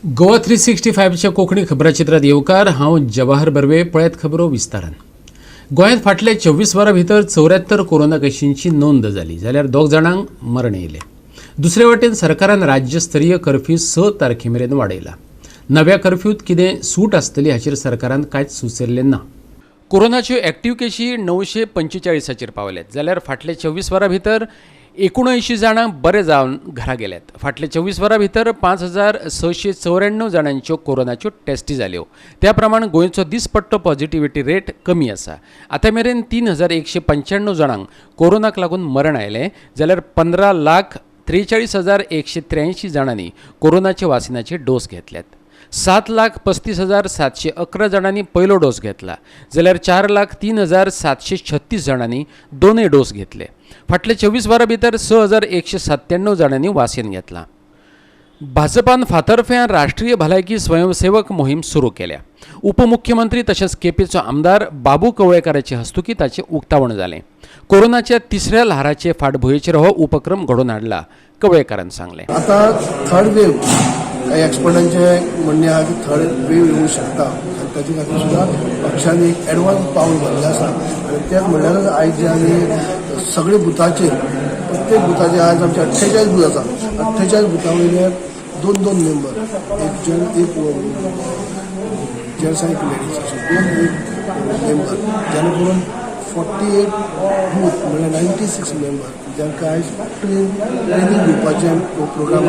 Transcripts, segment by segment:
गोवा 365च्या कोंकणी खबराचित्रात येवकार हांव जवाहर बर्वे पळयत खबरो विस्तारान। गोंयांत फाटल्या 24 वरां भितर 74 कोरोना केशींची नोंद जाली, जाल्यार 2 जाणांक मरण येयलें। दुसरे वटेन सरकारान राज्यस्तरीय कर्फ्यू 6 तारखेमेरेन वाडयला। नव्या कर्फ्यूत कितें सूट आसतली हाचेर सरकारान कांयच सुचयल्लें ना। कोरोनाच्यो एक्टिव्ह केशी 945 पावल्यात, जाल्यार फाटल्या 24 वरां भितर 79 जाणांक बरे जावन घरा गेल्यात। फाटल्या 24 वरां भितर 5694 जाणांच्यो कोरोनाच्यो टेस्टी जाल्यो। त्या प्रमाण गोंयचो दिसपट्टो पॉझिटिव्हिटी रेट कमी आसा। आतां मेरेन 3195 जाणांक कोरोनाक लागून मरण आयलें, जाल्यार 15,43,183 जाणांनी कोरोनाचे वासिनाचे डोस घेतल्यात। 7,35,711 जाणांनी पयलो डोस घेतला, जाल्यार 4,03,736 जाणांनी दोनूय डोस घेतले। फाटल्या 24 वरां भितर 6,197 जाणांनी वासीन घेतला। भाजपान फातर्फे राष्ट्रीय भलायकी स्वयंसेवक मोहीम सुरू केल्या। उपमुख्यमंत्री तशेंच केपेचो आमदार बाबू कवळेकाराचे हस्तुकी ताचे उक्तावण जालें। कोरोनाच्या तिसऱ्या ल्हाराचे फाटभुंयेचेर हो उपक्रम घडोवन हाडला, कवळेकारान सांगलें। आता थर्ड वेव काही एक्सपर्टांचे म्हणणे आहे की थर्ड वेव येऊ शकता आणि ताचे खातीर सुद्धा पक्षांनी एक एडवान्स पावल भरलें आसा आणि तेच म्हणल्यारच आयज जे आमी सगळे बुथाचेर प्रत्येक बुथाचेर आयज आमचे 48 बूथ आसा। 48 बुथां वयले 2 मेंबर, एक जेंट्स आनी एक लेडीज अशे 2 मेंबर, जेणे करून 48 बूथ म्हणजे 96 मेंबर जांकां आयज ट्रेनिंग दिवपाचें प्रोग्राम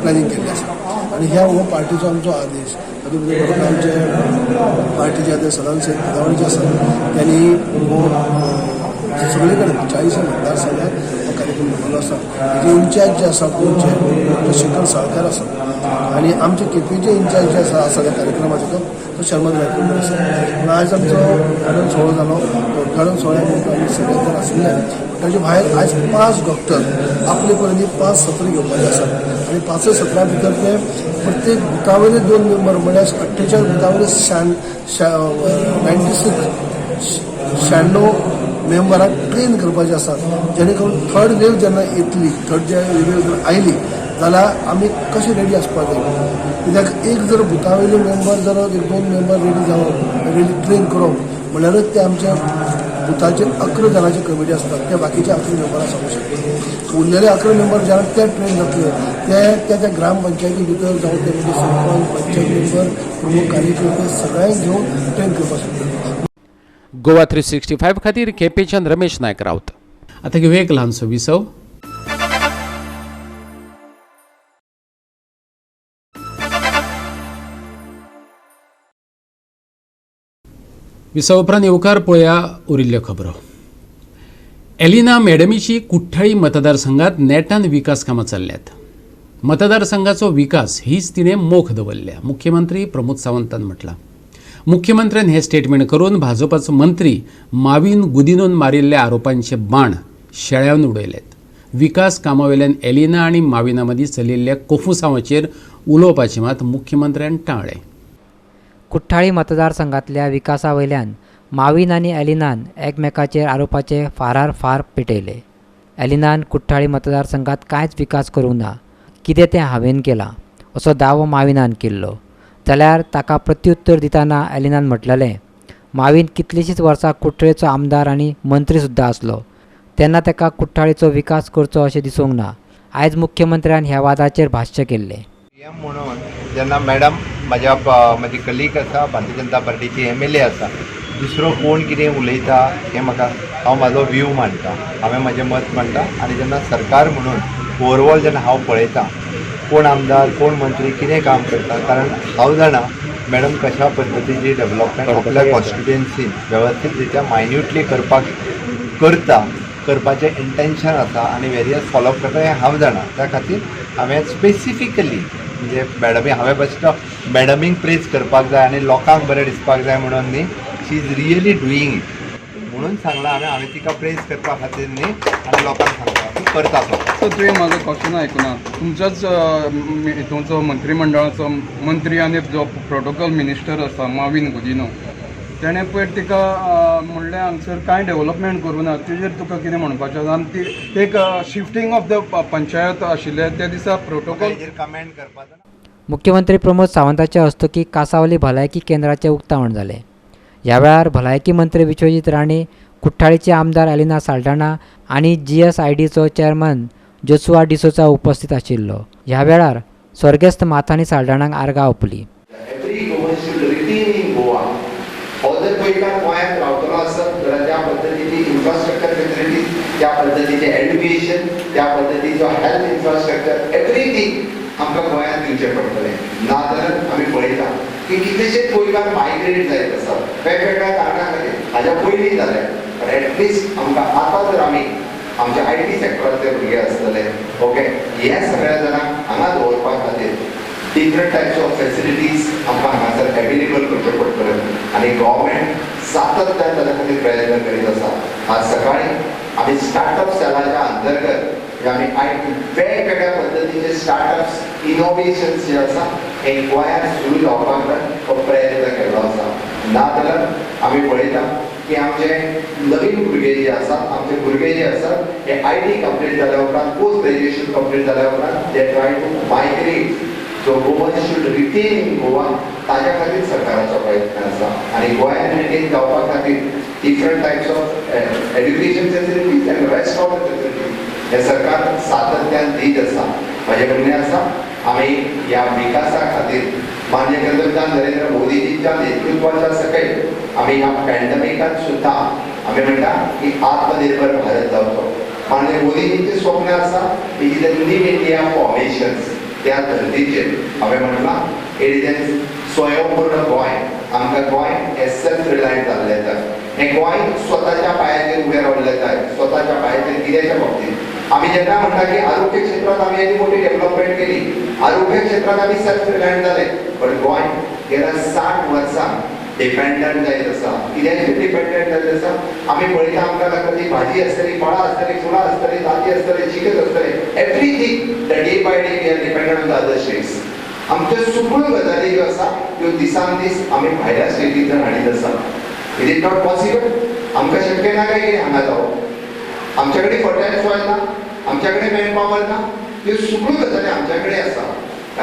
प्लॅनिंग केल्लें आसा आनी ह्या हो पार्टीचो आमचो आदेश। तातूंत भितर आमचे पार्टीचे आदेश सदांत सेठ पिदावळीचे आसा, त्यांनी हो सगळे कडेन 40 मतदारसंघात हो कार्यक्रम दवरलो आसा। हेजे इन्चार्ज जे आसा गोंयचे डॉ. शेखर साळकार आसा आनी आमचे केपीचे इन्चार्ज जे आसा त्या कार्यक्रमाचो तो शर्मा गायकवाड आसा। आयज आमचो उद्घाटन सोहळो जालो। उद्घाटन सोहळ्याक आमी सगळे जण आशिल्ले, ताचे भायर आयज 5 डॉक्टर आपले परीने 5 सत्र घेवपाचे आसात आनी 5 सत्रां भितर ते प्रत्येक बुथावयले 2 मेंबर म्हळ्यार 48 बुथावयले 96 मेंबरांक ट्रेन करपाचे आसात, जेणे करून थर्ड वेव जेन्ना येतली, थर्ड वेव जर आयली जाल्यार आमी कशें रेडी आसपाक जाय। कित्याक एक जर बुथावयले मेंबर जर 1-2 मेंबर रेडी जावप, रेडी ट्रेन करप म्हळ्यारच ते आमच्या बुथाचेर 11 जाणांची कमिटी आसतात, ते बाकीचे 11 मेंबरां सांगूंक शकतात। उरलेले 11 मेंबर जेन्ना ते ट्रेन जातले त्या ग्रामपंचायती भितर जावं ते सरपंच, पंचायत मेंबर, प्रमुख कार्यकर्ते सगळ्यांक घेवन ट्रेन करपाक शकतात। गोवा 365 खातीर केपेच्यान रमेश नायक रावत। आतां घेवया एक ल्हानसो विसव। विसव उपरांत येवकार पळया उरिल्ल्यो खबरो। एलिना मॅडमीची कुठ्ठाळी मतदारसंघात नेटान विकास कामां चल्ल्यात। मतदारसंघाचो विकास हीच तिणें मोख दवरल्या, मुख्यमंत्री प्रमोद सावंतान म्हटलां। मुख्यमंत्र्यान हे स्टेटमेंट करून भाजपाचो मंत्री माविन गुदिनोन मारिल्ल्या आरोपांचे बाण शेळ्यावन उडयलेत। विकास कामावेल्यान एलिना आनी माविना मदीं चलिल्ल्या कोफुसांवाचेर उलोवपाचें मात मुख्यमंत्र्यान टाळ्ळें। कुठ्ठाळी मतदारसंघातल्या विकासा वयल्यान माविन आनी एलिनान एकमेकाचेर आरोपाचे फार पेटयले। एलिनान कुठ्ठाळी मतदारसंघात कांयच विकास करूंक ना, कितें तें हांवें केलां असो दावो माविनान केल्लो, जाल्यार ताका प्रत्युत्तर दितना एलिनान म्हटलेलें माविन कितलींशींच वर्सां कुट्टळेचो आमदार आनी मंत्री सुद्दां आसलो, तेन्ना ताका कुट्टाळेचो विकास करचो अशें दिसूंक ना। आयज मुख्यमंत्र्यान ह्या वादाचेर भाश्य केल्लें। म्हणून जेन्ना मॅडम म्हजी कलीग आसा, भारतीय जनता पार्टीची MLA आसा, दुसरो कोण कितें उलयता हें म्हाका हांव म्हाजो व्यू मांडटा, हांवें म्हजें मत मांडटा आनी जेन्ना सरकार म्हणून ओवरऑल जेन्ना हांव पळयतां कोण आमदार कोण मंत्री कितें काम करता, कारण हांव जाणा मॅडम कशा पद्दतीची डेव्हलपमेंट आपल्या कॉन्स्टिट्युएन्सीन वेवस्थीत रित्या मायन्युटली करपाचें इंटेन्शन आसा आनी वेरियस फॉलोअप करता हें हांव जाणा। त्या खातीर हांवें स्पेसिफिकली म्हणजे मॅडमी हांवें बेश्टो मॅडमीक प्रेज करपाक जाय आनी लोकांक बरें दिसपाक जाय म्हणून न्ही, शी इज रियली डुईंग इट म्हणून सांगलां हांवें तिका प्रेज करपा खातीर न्ही आनी लोकांक सांगता की करता तो। सो तुवें म्हाजो क्वेश्चन आयकुना, तुमच्याच हितूंचो मंत्रिमंडळाचो मंत्री आनी जो प्रोटोकॉल मिनिस्टर आसा माविन गुदिनो, तेणें पयर तिका म्हणलें हांगसर कांय डेव्हलपमेंट करूं ना, तेजेर तुका कितें म्हणपाचें आनी ती एक शिफ्टिंग ऑफ द पंचायत आशिल्लें त्या दिसा प्रोटोकॉल कमेंट करपाचो मुख्यमंत्री प्रमोद सावंतांच्या हस्तुकी कासावली भलायकी केंद्राचे उक्तावण जाले. ह्या वेळार भलायकी मंत्री विश्वजीत राणे, कुठ्ठाळीचे आमदार एलिना साल्ढाणा आणि GSIDचो चेअरमन जोसुआ डिसोजा उपस्थित आशिल्लो. ह्या वेळार स्वर्गेस्त माथानी साल्ढाणांक आर्गां ओंपली. Every Goan should retain in Goa. Other गोंयकार गोंयांत रावतलो आसत जाल्यार त्या पद्दतीची इन्फ्रास्ट्रक्चर फॅसिलिटीज, त्या पद्दतीचें एड्युकेशन, त्या पद्दतीचो हेल्थ इन्फ्रास्ट्रक्चर, एवरीथींग आमकां गोंयांत दिवचें पडटलें. नाजाल्यार आमी पळयता की कितलेशेच गोंयकार मायग्रेट जायत आसात वेगवेगळ्या कारणां खातीर. हाच्या पयलीं जालें, पण एटलिस्ट आमकां आतां जर आमी आमच्या IT सेक्टरांतले भुरगे आसतले, ओके, हे सगळ्या जाणांक हांगा दवरपा खातीर डिफरंट टायप्स ऑफ फॅसिलिटीज आमकां हांगासर एवेलेबल करच्यो पडटल्यो आनी गव्हर्मेंट सातत्यान ताचे खातीर प्रयत्न करीत आसा. आज सकाळीं आमी स्टार्टअप सेलाच्या अंतर्गत आमी वेगवेगळ्या पद्दतीचे स्टार्टअप्स इनोव्हेशन्स जे आसा हे गोंयांत सुरू जावपाक हो प्रयत्न केल्लो आसा. नाजाल्यार आमी पळयता की आमचे नवीन भुरगे जे आसात, आमचे भुरगे जे आसात हे IT कंप्लीट जाल्या उपरांत, पोस्ट ग्रॅज्युएशन कंप्लीट जाल्या उपरांत they try to migrate. So Goan should retain in Goa, ताज्या खातीर सरकाराचो प्रयत्न आसा. आनी गोंयांत रिटेन जावपा खातीर different types of education facilities end rest of the facilities हे सरकार सातत्यान दीत आसा. म्हाजें म्हणणें आसा आमी ह्या विकासा खातीर माननीय पंतप्रधान नरेंद्र मोदीजींच्या नेतृत्वाच्या सकयल आमी ह्या पॅन्डेमिकांत सुद्दां आमी म्हणटा की आत्मनिर्भर भारत जावचो. माननीय मोदीजींचें स्वप्न आसा it is a new India formations. त्या धर्तीचेर हांवें म्हणलां इट इज अ स्वयंपूर्ण गोंय. आमकां गोंय हे सेल्फ रिलायंट जाल्लें जाय. हें गोंय स्वताच्या पांयाचेर उबें रावल्लें जाय. स्वताच्या पांयाचेर कित्याच्या बाबतींत आमी जेन्ना म्हणटा की आरोग्य क्षेत्रांत आमी येदी मोठी डेव्हलपमेंट केली, आरोग्य क्षेत्रांत आमी सेल्फ रिलायंट जाले, पण गोंय गेल्या 60 वर्सां डिपेंडंट जायत आसा. कित्याचेर डिपेंडंट जायत आसा? आमी पळयता आमकां लागता ती भाजी आसतली, फळां आसतली, फुलां आसतली, ताजी आसतली, चिकन आसतले, everything the day by day we are dependent on the other states. आमच्यो सगळ्यो गजाली ज्यो आसा त्यो दिसान दीस आमी भायल्या स्टेटींतल्यान हाडीत आसा. It is not possible. आमकां शक्य ना काय कितें हांगा जावप? आमचे कडेन फर्टायल सॉयल ना, आमचे कडेन मॅन पॉवर ना, ह्यो सगळ्यो गजाली आमचे कडेन आसा.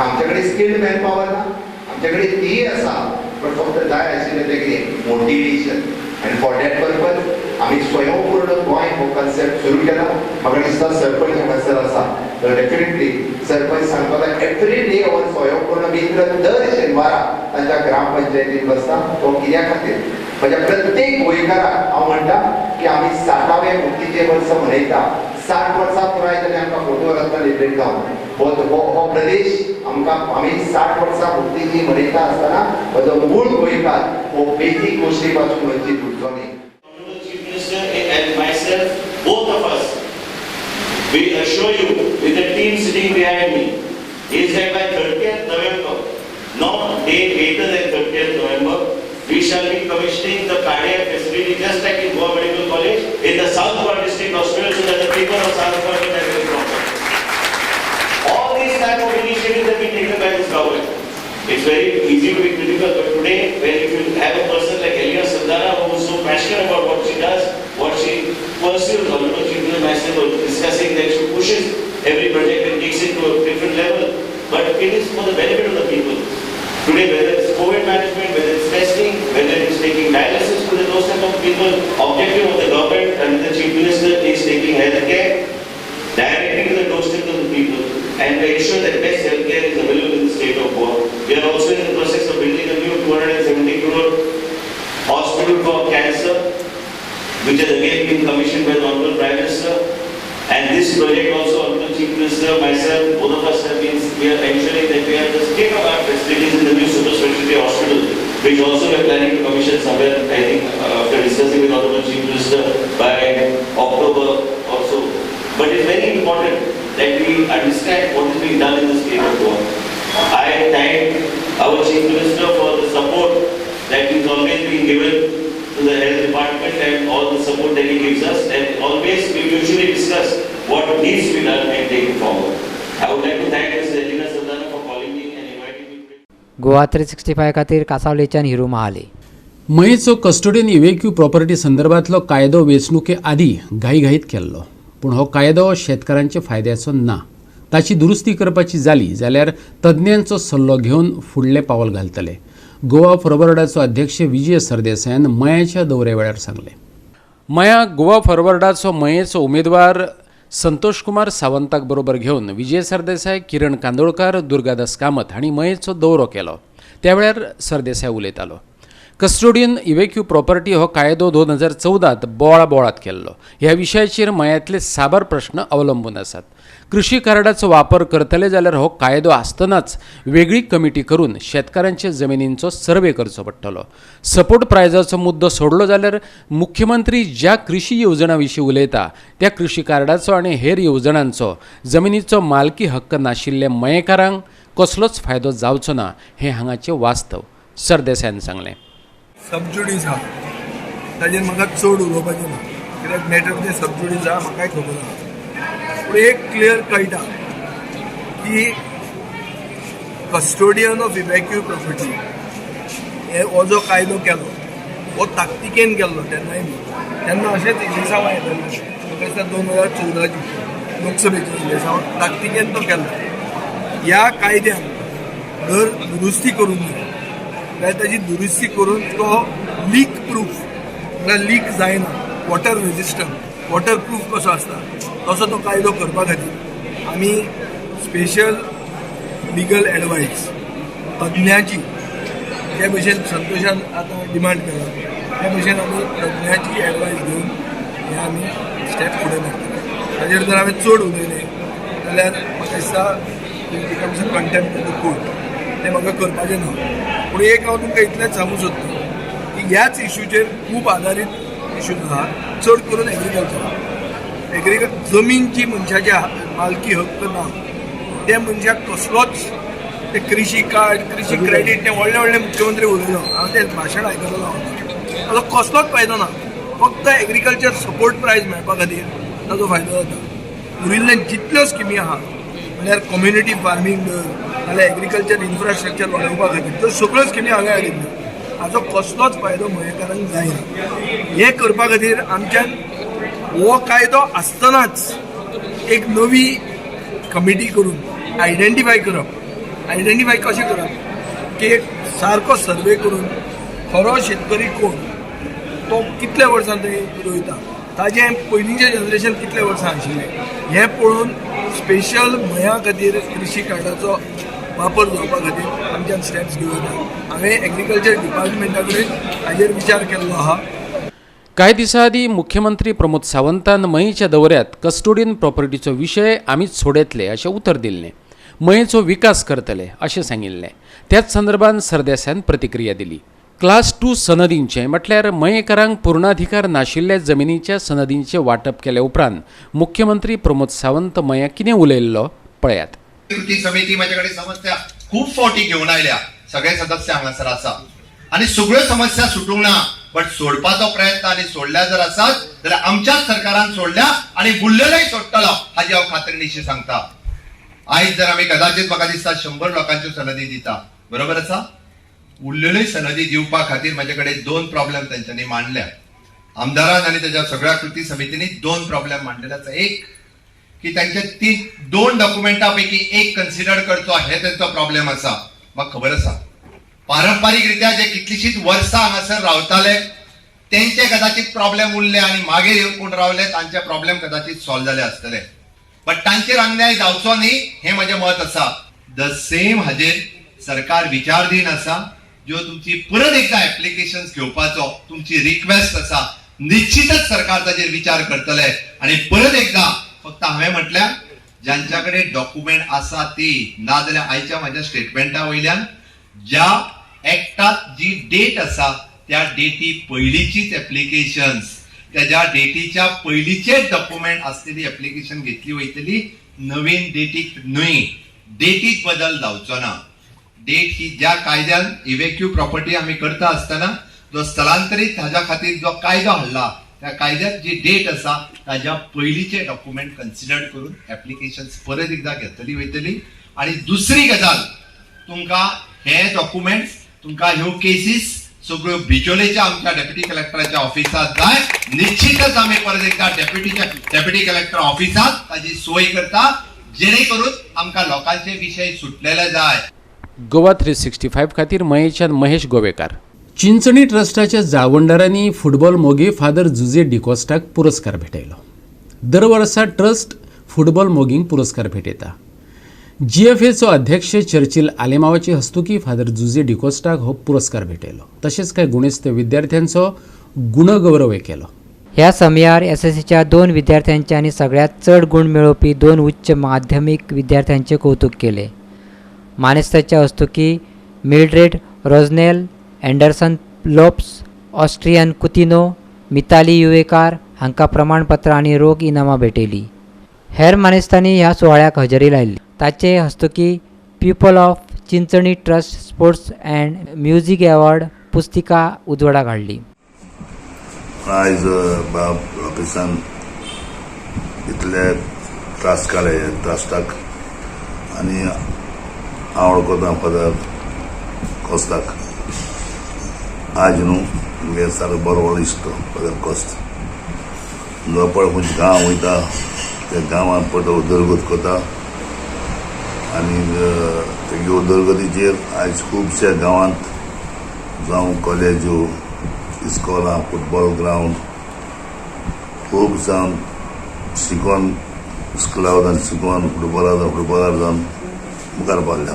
आमचे कडेन स्किल्ड मॅन पॉवर ना, आमचे कडेन ती आसा, पण फक्त जाय आशिल्लें तें कितें? मोटिवेशन. आनी फॉर दॅट पर्पज आमी स्वयंपूर्ण गोंय हो कन्सेप्ट सुरू केला. म्हाका दिसता सरपंच हांगासर आसा तर डेफिनेटली सरपंच सांगतलो एवरी डे हो स्वयंपूर्ण मित्र दर शेनवारा तांच्या ग्रामपंचायतीन बसता. तो कित्या खातीर? म्हणजे प्रत्येक गोंयकाराक हांव म्हणटा की आमी 60वें मुक्तीचें वर्स मनयता. 60 वर्सां पुराय जाली आमकां फोटोरत्न लिबरेट जावन. हो प्रदेश आमकां आमी 60 वर्सां मुक्तीची मनयता आसतना म्हजो मूळ गोंयकार हो बेसीक गोश्टी पासून वंचीत उरचो न्ही. Chief Minister and myself, both of us, we assure you with the team sitting behind me, is that by 30th November, not day later than 30th November, we shall be commissioning the cardiac facility just like in Goa Medical College in the South Goa district hospital so that the people of South Goa can have a problem. All these type of initiatives have been taken by this government. It's very easy to be critical, but today, when if you have a person like Elina Sandana who is so passionate about what she does, what she pursues, or Chief Minister myself were discussing that she pushes every project and takes it to a different level, but it is for the benefit of the people. Today, whether it's COVID management, whether it's testing, whether it's taking dialysis to the doorstep of people, objective of the government and the Chief Minister is taking healthcare directly to the doorstep of the people and to ensure that best healthcare is available in the state of Goa. We are also in the process of building a new 270 crore hospital for cancer, which has again been commissioned by the Honorable Prime Minister. And this project also, Honorable Chief Minister, myself, both of us have been, we are ensuring that we have the state-of-art facilities in the new super specialty hospital, which also we are planning to commission somewhere, I think, after discussing with Honorable Chief Minister by October or so. But it's very important that we understand what is being done in the state of Goa. I thank our Chief Minister for the support that he's always been given to the health department and all the support that he gives us, and always we usually discuss what needs to be done and take it forward. I would like to thank Mr. Elina Sandana for calling me and inviting me. Goa 365 खातीर कासावलेच्यान Hiru Mahale. मयेचो custodian इवेक्यू property संदर्भातलो कायदो वेंचणुके आदीं घाईघाईत केल्लो, पूण हो कायदो शेतकारांच्या फायद्याचो ना ताची दुरुस्ती करपाची जाली जाल्यार तज्ञांचो सल्लो घेवन फुडलें पावल घालतले. गोवा फॉरवर्डाचो अध्यक्ष विजय सरदेसायान मयाच्या दौऱ्या वेळार सांगलें. मया गोवा फॉरवर्डाचो मयेचो उमेदवार संतोष कुमार सावंताक बरोबर घेवन विजय सरदेसाय, किरण कांदोळकार, दुर्गादास कामत हांणी मयेचो दौरो केलो. त्या वेळार सरदेसाय उलयतालो. कस्टोडियन इव्हॅक्यू प्रॉपर्टी हो कायदो 2014 बोळात केल्लो. ह्या विशयाचेर मयांतले साबार प्रश्न अवलंबून आसात. कृषी कार्डाचो वापर करतले जाल्यार हो कायदो आसतनाच वेगळी कमिटी करून शेतकारांच्या जमिनींचो सर्वे करचो पडटलो. सपोर्ट प्रायजाचो मुद्दो सोडलो जाल्यार मुख्यमंत्री ज्या कृषी येवजणां विशीं उलयता त्या कृषी कार्डाचो आनी हेर येवजणांचो जमिनीचो मालकी हक्क नाशिल्ल्या मयेकारांक कसलोच फायदो जावचो ना हें हांगाचें वास्तव, सरदेसायान सांगलें. सबजुडीज आहा ताजेर म्हाका चड उलोवपाचें ना, कित्याक मॅटर तें सबजुडीज आहा म्हाकाय खबर ना. पूण एक क्लियर कळटा की कस्टोडियन ऑफ इव्हॅक्यू प्रॉपर्टी हो जो कायदो केलो हो ताकतिकेन केल्लो तेन्ना अशेंच इलेक्शन आयिल्लें म्हाका दिसता 2014 लोकसभेचें इलेक्शन ताकतिकेन तो केल्लो. ह्या कायद्यान जर दुरुस्ती करून जाल्यार ताची दुरुस्ती करून तो लीक प्रूफ म्हळ्यार लीक जायना, वॉटर रेजिस्टंट वॉटर प्रूफ कसो आसता तसो तो कायदो करपा खातीर आमी स्पेशल लिगल एडवायस तज्ञाची जे भशेन संतोशान आतां डिमांड केला त्या भशेन आमी तज्ञाची एडवायस घेवन हे आमी स्टेप फुडें मारतले. ताजेर जर हांवें चड उलयलें जाल्यार म्हाका दिसता becomes a contempt of the court, तें म्हाका करपाचें ना. पूण एक हांव तुमकां इतलेंच सांगूं सोदतां की ह्याच इश्यूचेर खूब आदारीत इश्यूज आहा, चड करून एग्रीकल्चर जमीनची मनशाच्या मालकी हक्क ना, त्या मनशाक कसलोच ते कृषी कार्ड, कृषी क्रेडीट ते व्हडले मुख्यमंत्री उलयलो, हांव तें भाशण आयकलो ताजो कसलोच फायदो ना. फक्त एग्रीकल्चर सपोर्ट प्रायज मेळपा खातीर ताजो फायदो जाता. उरिल्ले जितल्यो स्किमी आहा म्हळ्यार कम्युनिटी फार्मींग नाल्यार एग्रीकल्चर इन्फ्रास्ट्रक्चर वाडोवपा खातीर त्यो सगळ्यो स्किमी हांवें हाडिल्ल्यो. हाजो कसलोच फायदो मयेकारांक जायना. हे करपा खातीर आमच्यान हो कायदो आसतनाच एक नवी कमिटी करून आयडेंटिफाय कशें करप की एक सारको सर्वे करून खरो शेतकरी कोण, तो कितल्या वर्सां थंय रोयता, ताजें पयलींचें जनरेशन कितल्या वर्सां आशिल्लें हें पळोवन स्पेशल मया खातीर कृषी कार्डाचो वापर जावपा खातीर आमच्यान स्टेप्स घेवना. हांवें एग्रीकल्चर डिपार्टमेंटा कडेन हाजेर विचार केल्लो आहा. कांय दिसां आदीं मुख्यमंत्री प्रमोद सावंतान मयेच्या दौऱ्यात कस्टोडियन प्रॉपर्टीचो विशय आमीच सोडयतले अशें उतर दिल्लें. मयेचो विकास करतले अशें सांगिल्लें. त्याच संदर्भात सरदेसायान प्रतिक्रिया दिली. क्लास 2 सनदींचें म्हटल्यार मयेकारांक पूर्णाधिकार नाशिल्ल्या जमिनीच्या सनदींचें वांटप केल्या उपरांत मुख्यमंत्री प्रमोद सावंत मया कितें उलयल्लो पळयात. कृती समिती माझ्या कडेन समस्या खूब फावटी घेवन आयल्या, सगळे सदस्य हांगासर आसा आनी सगळ्यो समस्या सुटूंक ना, बट सोडपाचो प्रयत्न आनी सोडल्या जर आसात जाल्यार आमच्याच सरकारान सोडल्या आनी बुडलेलोय सोडटलो हाची हांव खात्रीनिशी सांगता. आयज जर आमी कदाचित म्हाका दिसता 100 लोकांच्यो सनदी दिता, बरोबर आसा. उरलेल्योय सनदी दिवपा खातीर म्हाजे कडेन 2 प्रॉब्लेम तांच्यांनी मांडल्या. आमदारान आनी ताच्या सगळ्या कृती समितींनी 2 प्रॉब्लेम मांडलेले आसा. एक की तांचे 2 डॉक्युमेंटा पैकी एक कन्सिडर करचो हे तांचो प्रॉब्लेम आसा. म्हाका खबर आसा पारंपारीक रित्या जे कितलीशींच वर्सां हांगासर रावताले तेंचे कदाचित प्रॉब्लेम उरले आनी मागीर येवन कोण रावले तांचे प्रॉब्लेम कदाचित सॉल्व जाले आसतले, बट तांचेर अन्याय जावचो न्ही हें म्हजें मत आसा. द सेम हाजेर सरकार विचार दिन आसा. ज्यो तुमची परत एकदा एप्लिकेशन्स घेवपाचो तुमची रिक्वेस्ट आसा, निश्चितच सरकार ताजेर विचार करतले. आनी परत एकदा फक्त हांवें म्हटल्यार ज्यांच्याकडे डॉक्युमेंट आसा ती, ना जाल्यार आयच्या म्हाज्या स्टेटमेंटा वयल्यान ज्या एक्टात जी डेट आसा त्या डेटी पयलींचीच एप्लिकेशन्स, त्याच्या डेटीच्या पयलींचेच डॉक्युमेंट आसलेली एप्लिकेशन घेतली वयतली. नवीन डेटीक न्हय, डेटीत बदल जावचो ना. डेट ही ज्या कायद्यान इव्हॅक्यू प्रॉपर्टी आमी करता आसतना जो स्थलांतरीत हाज्या खातीर जो कायदो हाडला त्या कायद्यात जी डेट आसा ताज्या पयलींचे डॉक्युमेंट कन्सिडर करून एप्लिकेशन्स परत एकदा घेतली वयतली. आनी दुसरी गजाल, तुमकां हे डॉक्युमेंट्स, तुमकां ह्यो केसीस सगळ्यो बिचोलेच्या आमच्या डेप्युटी कलेक्टराच्या ऑफिसात जाय. निश्चितच आमी परत एकदा डेप्युटी कलेक्टर ऑफिसात ताजी सोय करता. जेणे करून आमकां लोकांचे विशय सुटलेले जाय. गोवा 365 खातीर मयेच्यान महेश गोवेकार. चिंचणी ट्रस्टाच्या जाळवणदारांनी फुटबॉल मोगी फादर जुजे डिकोस्टाक पुरस्कार भेटयलो. दर वर्सा ट्रस्ट फुटबॉल मोगींक पुरस्कार भेटयता. GFAचो अध्यक्ष चर्चिल आलेमावाचे हस्तुकी फादर जुजे डिकोस्टाक हो पुरस्कार भेटयलो. तशेंच कांय गुणेस्त विद्यार्थ्यांचो गुणगौरवय केलो. ह्या समयार SSCच्या 2 विद्यार्थ्यांचे आणि सगळ्यात चड गुण मेळोवपी 2 उच्च माध्यमीक विद्यार्थ्यांचे कौतुक केले. मानेस्ताच्या हस्तुकी Mildred Rosnel, Anderson Lopes, Austrian Coutinho, Mitali Yuvekar हांकां प्रमाणपत्र आणि रोख इनामां भेटयली. हेर मानेस्तांनी ह्या सुवाळ्याक हजेरी लायली. ताचे हस्तुकी people of Chinchani trust sports and music award पुस्तिका उजवाडाक हाडली. आयज बाब ऑफिसान इतले ट्रस्ट काडले ट्रस्टाक आनी हांव वळखता फादर कोस्ताक. आज न्हू मुगे सारको बरो इश्ट फादर कोस्त. पळय खंयचे गांव वयता त्या गांवांत पळय उदरगत करता आनी तेगे उदरगतीचेर आयज खुबश्या गांवांत जावं कॉलेजो इस्कॉलां फुटबॉल ग्रावंड खूब जावन शिकोवन इस्कुला वचून शिकोवन फुटबॉलार जावन मुखार पावले.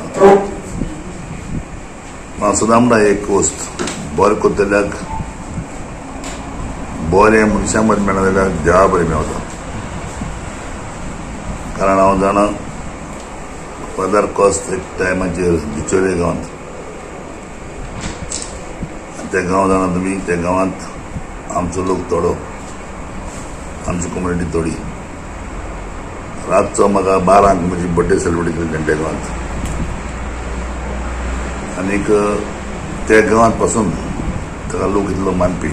हांव सदां म्हणटा एक वस्त बरें करतल्याक बरें मनशां मदीं मेळना जाल्यार देवा बरें मेळटा. कारण हांव जाणा फादर कोस्त एक टायमाचेर बिचोले गांवांत ते गांव जाणा तुमी त्या गांवांत आमचो लोक थोडो आमची कम्युनिटी थोडी. रातचो म्हाका 12 म्हजी बर्थडे सेलिब्रेट केली त्या गांवांत आनीक त्या गांवांत पासून ताका लोक इतलो मानपी.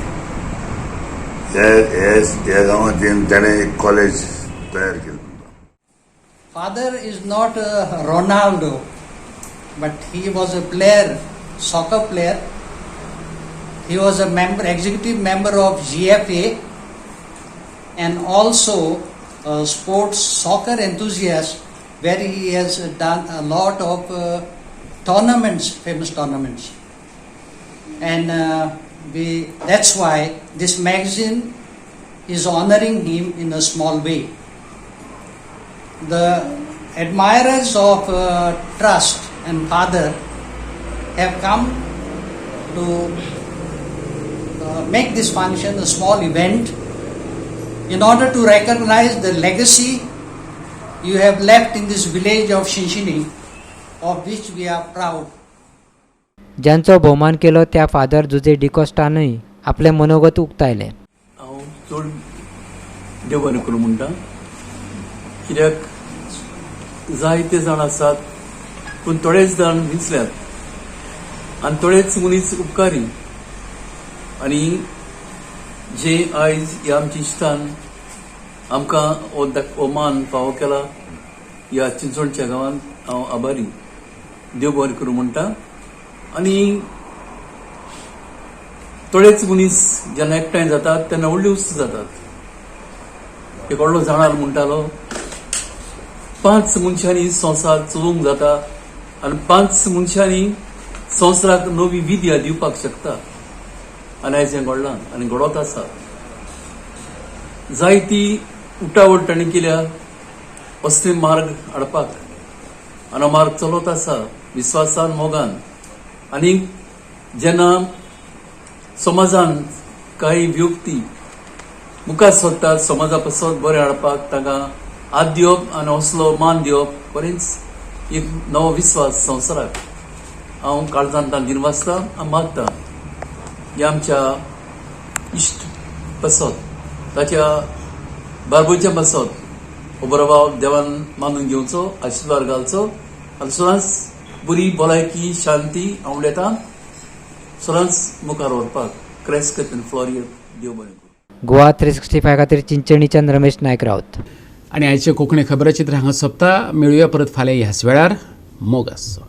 ह्या गांवांत ताणें एक कॉलेज तयार केलें. Father is not Ronaldo, but he was a player, soccer player. He was a executive member of GFA and also a sports soccer enthusiast where he has done a lot of tournaments, famous tournaments. And that's why this magazine is honoring him in a small way. The admirers of Trust and Father have come to make this function a small event in order to recognize the legacy you have left in this village of Shinshini, of which we are proud. ज्यांचो भोवमान केलो त्या father Jose डिकोस्टानूय आपले मनोगत उक्तायले. हांव चड देव बरें करूं म्हणटा कित्याक जायते जाण आसात पूण थोडेच जाण विसल्यात आनी थोडेच मनीस उपकारी आनी जे आयज ह्या आमच्या इश्टान आमकां हो मान फावो केला ह्या चिंचोणच्या गांवांत हांव आभारी. देव बरें करूं म्हणटा. आनी थोडेच मनीस जेन्ना एकठांय जातात तेन्ना व्हडली उस्त जातात. एक व्हडलो जाणारो म्हणटालो 5 मनशांनी संवसार चलोवंक जाता आनी 5 मनशांनी संवसाराक नवी विद्या दिवपाक शकता. आनी आयज हें घडलां आनी घडत आसा. जायती उठावळ तांणी केल्या असले मार्ग हाडपाक आनी हो मार्ग चलत आसा विस्वासान मोगान. आनी जेन्ना समाजांत काही व्यक्ती मुखार सरतात समाजा पासत बरें हाडपाक तांकां हात दिवप आनी असलो मान दिवप बरेंच एक नवो विस्वास संवसाराक हांव काळजांत दिनवासता आनी मागता. ह्या आमच्या इश्ट पासत ताच्या बारबोच्या पासत हो बरो भाव देवान मानून घेवचो आशिर्वाद घालचो आनी सदांच बरी भलायकी शांती हांव उलयतां सदांच मुखार व्हरपाक क्रायस्ट कॅथन फ्लोरियन देव बरें करूं. गोवा 365 खातीर चिंचणीच्यान रमेश नायक रावत. आनी आयचे कोंकणी खबराचित्र हांगा सोंपता. मेळुया परत फाल्यां ह्याच वेळार. मोग आसचो.